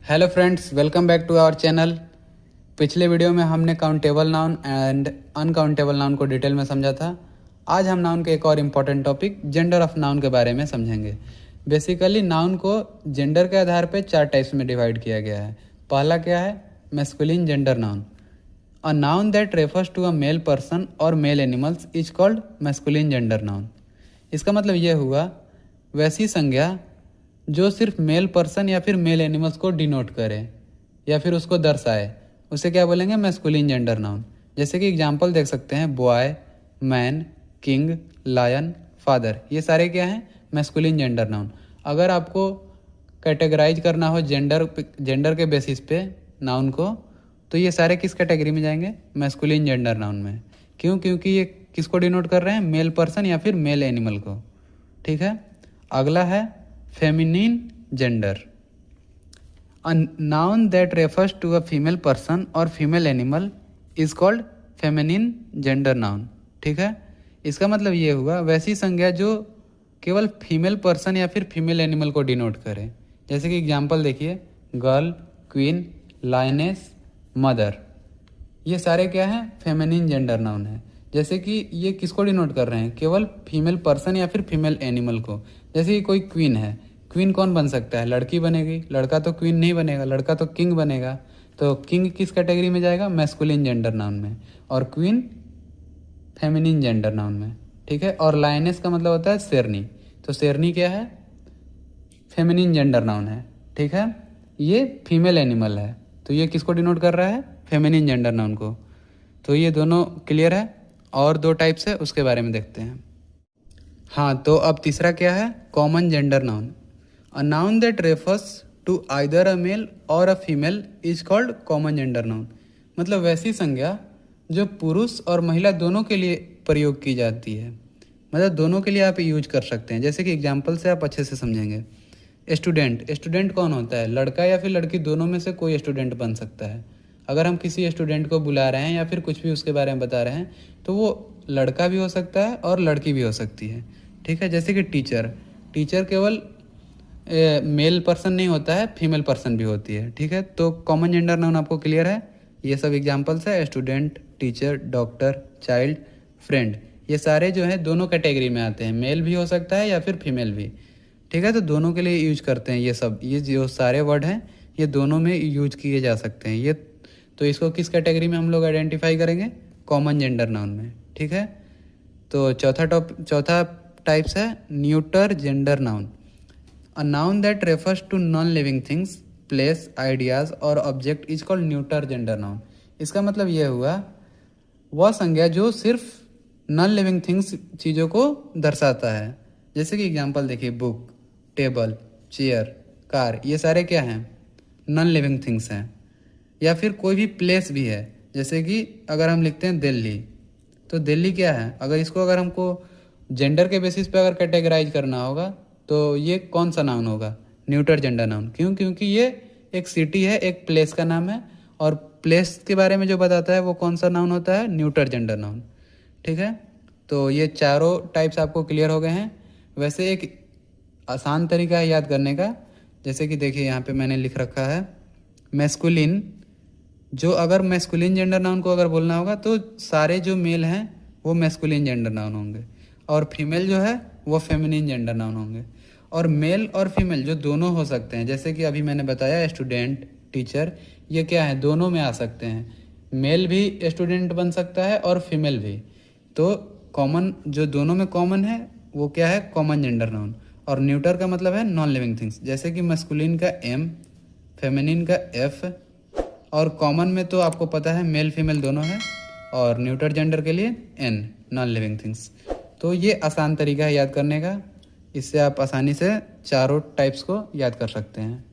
Hello friends, welcome back to our channel. पिछले video में हमने countable noun and uncountable noun को detail में समझा था। आज हम नाउन के एक और important topic gender of noun के बारे में समझेंगे। बेसिकली नाउन को जेंडर के आधार पर 4 टाइप्स में डिवाइड किया गया है। पहला क्या है? Masculine gender noun. A noun that refers to a male person और male animals is called masculine gender noun. इसका मतलब ये हुआ वैसी संज्ञा जो सिर्फ मेल पर्सन या फिर मेल एनिमल्स को डिनोट करे या फिर उसको दर्शाए, उसे क्या बोलेंगे? Masculine gender noun. जैसे कि एग्जांपल देख सकते हैं, boy, man, king, lion, father, ये सारे क्या हैं? Masculine gender noun. अगर आपको कैटेगराइज करना हो जेंडर के बेसिस पे नाउन को, तो ये सारे किस कैटेगरी में जाएंगे? मैस्कुलिन जेंडर नाउन में। क्यों? क्योंकि ये किसको डिनोट कर रहे हैं? मेल पर्सन या फिर मेल एनिमल को। ठीक है। अगला है feminine gender. A noun that refers to a female person और female animal is called feminine gender noun. ठीक है। इसका मतलब ये हुआ वैसी संज्ञा जो केवल फीमेल पर्सन या फिर फीमेल एनिमल को डिनोट करे। जैसे कि एग्जांपल देखिए, गर्ल, क्वीन, लायनेस, मदर, ये सारे क्या हैं? फेमिनिन जेंडर नाउन है। जैसे कि ये किसको डिनोट कर रहे हैं? केवल फीमेल पर्सन या फिर फीमेल एनिमल को। जैसे कि कोई क्वीन है, क्वीन कौन बन सकता है? लड़की बनेगी। लड़का तो क्वीन नहीं बनेगा, लड़का तो किंग बनेगा। तो किंग किस कैटेगरी में जाएगा? मैस्कुलिन जेंडर नाउन में, और क्वीन फेमिनिन जेंडर नाउन में। ठीक है। और लायनेस का मतलब होता है शेरनी, तो शेरनी क्या है? फेमिनिन जेंडर नाउन है। ठीक है। ये फीमेल एनिमल है, तो ये किसको डिनोट कर रहा है? फेमिनिन जेंडर नाउन को। तो ये दोनों क्लियर है। और 2 टाइप्स है, उसके बारे में देखते हैं। हाँ, तो अब तीसरा क्या है? Common gender noun. A noun that refers to either a male और a female is called common gender noun. मतलब वैसी संज्ञा जो पुरुष और महिला दोनों के लिए प्रयोग की जाती है। मतलब दोनों के लिए आप यूज कर सकते हैं। जैसे कि एग्जाम्पल से आप अच्छे से समझेंगे। स्टूडेंट, स्टूडेंट कौन होता है? लड़का या फिर लड़की, दोनों में से कोई स्टूडेंट बन सकता है। अगर हम किसी स्टूडेंट को बुला रहे हैं या फिर कुछ भी उसके बारे में बता रहे हैं, तो वो लड़का भी हो सकता है और लड़की भी हो सकती है। ठीक है। जैसे कि टीचर, टीचर केवल मेल पर्सन नहीं होता है, फीमेल पर्सन भी होती है। ठीक है। तो कॉमन जेंडर नाउन आपको क्लियर है। ये सब एग्जांपल्स है, student, teacher, doctor, child, friend, ये सारे जो है दोनों कैटेगरी में आते हैं। मेल भी हो सकता है या फिर फीमेल भी। ठीक है। तो दोनों के लिए यूज करते हैं ये सब। ये जो सारे वर्ड हैं ये दोनों में यूज किए जा सकते हैं। ये तो इसको किस कैटेगरी में हम लोग आइडेंटिफाई करेंगे? कॉमन जेंडर नाउन में। ठीक है। तो चौथा टाइप्स है neuter gender noun. A noun that refers to non living things, places, ideas और object is called neuter gender noun. इसका मतलब यह हुआ वह संज्ञा जो सिर्फ नॉन लिविंग थिंग्स, चीज़ों को दर्शाता है। जैसे कि एग्जांपल देखिए, बुक, टेबल, चेयर, कार, ये सारे क्या हैं? नॉन लिविंग थिंग्स हैं। या फिर कोई भी प्लेस भी है। जैसे कि अगर हम लिखते हैं दिल्ली, तो दिल्ली क्या है? अगर हमको जेंडर के बेसिस पे अगर कैटेगराइज करना होगा, तो ये कौन सा नाउन होगा? Neuter gender noun. क्यों? क्योंकि ये एक सिटी है, एक प्लेस का नाम है, और प्लेस के बारे में जो बताता है वो कौन सा नाउन होता है? Neuter gender noun. ठीक है। तो ये चारों टाइप्स आपको क्लियर हो गए हैं। वैसे एक आसान तरीका है याद करने का। जैसे कि देखिए, यहाँ पे मैंने लिख रखा है मैस्कुलिन। जो अगर मैस्कुलिन जेंडर नाउन को अगर बोलना होगा, तो सारे जो मेल हैं वो मैस्कुलिन जेंडर नाउन होंगे, और फीमेल जो है वो फेमिनिन जेंडर नाउन होंगे। और मेल और फीमेल जो दोनों हो सकते हैं, जैसे कि अभी मैंने बताया स्टूडेंट, टीचर, ये क्या है? दोनों में आ सकते हैं। मेल भी स्टूडेंट बन सकता है और फीमेल भी। तो कॉमन जो दोनों में कॉमन है वो क्या है? Common gender noun. और न्यूटर का मतलब है नॉन लिविंग थिंग्स। जैसे कि मैस्कुलिन का एम, फेमिनिन का एफ, और कॉमन में तो आपको पता है मेल फीमेल दोनों है, और न्यूटर जेंडर के लिए एन, नॉन लिविंग थिंग्स। तो ये आसान तरीका है याद करने का। इससे आप आसानी से चारों टाइप्स को याद कर सकते हैं।